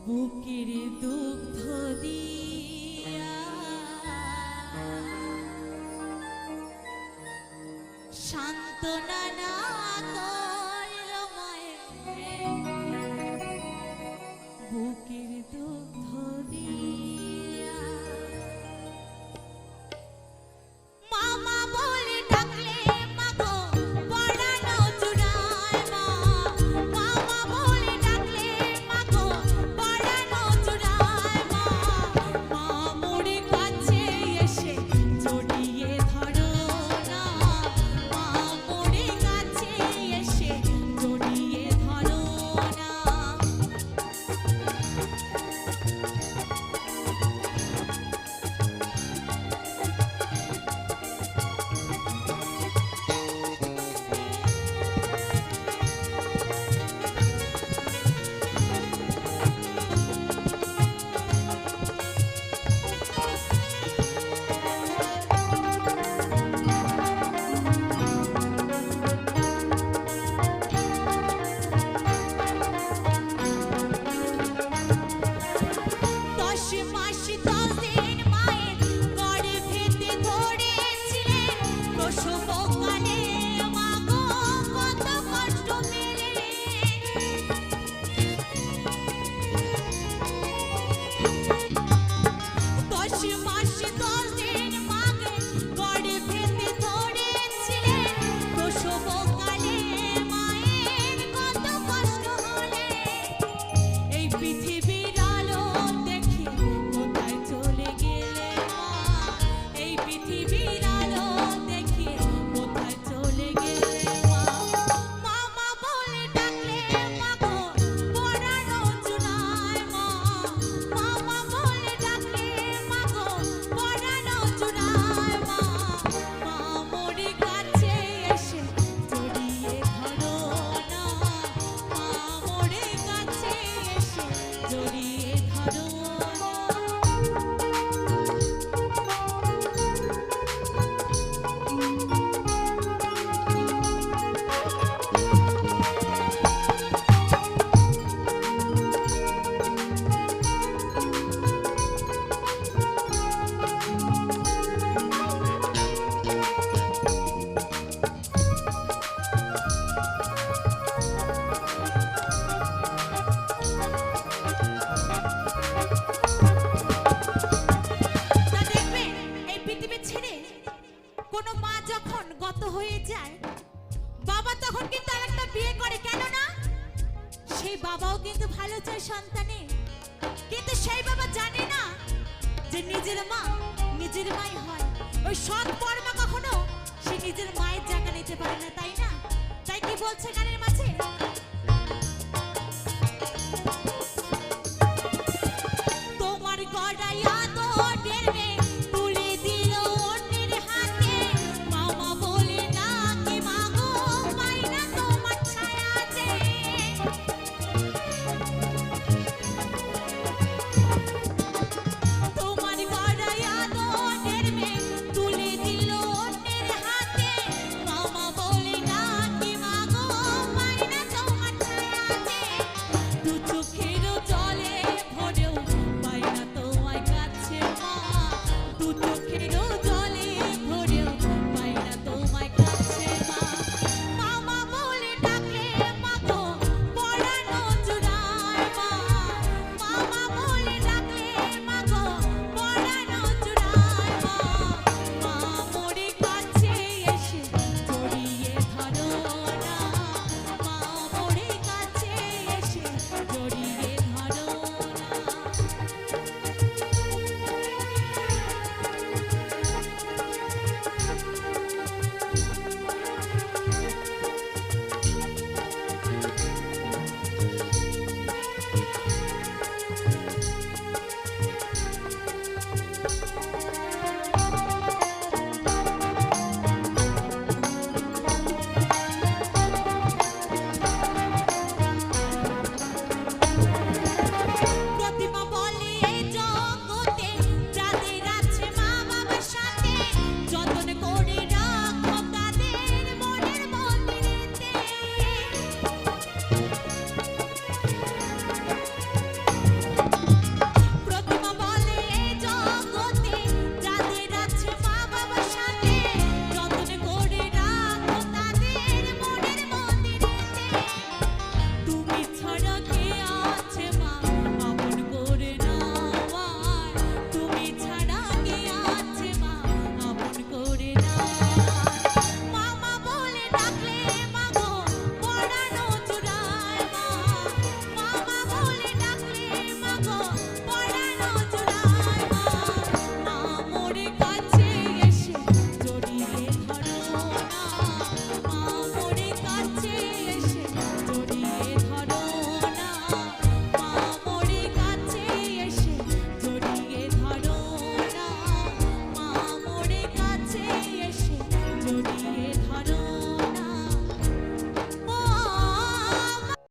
বুকের দুগ্ধ দিয়া সান্ত্বনা না করল মায়ের বুকের দুগ্ধ দিয়া মামা বলে ডাকলে মাগো পরানো জুড়ায় মা মামা বলে ডাকলে মাগো পরানো জুড়ায় মা মা মোরে কাছে এসে জড়িয়ে ধরো না মা মোরে কাছে এসে জড়িয়ে ধরো না কোনো মা যখন গত হয়ে যায় বাবা তখন কিন্তু আরেকটা বিয়ে করে কেন না সেই বাবাও কিন্তু ভালো চায় সন্তানে কিন্তু সেই বাবা জানে না যে নিজের মা নিজের মাই হয় ওই সৎ পরমা কখনো সে নিজের মায়ের জায়গা নিতে পারে না তাই না তাই কি বলছে গানের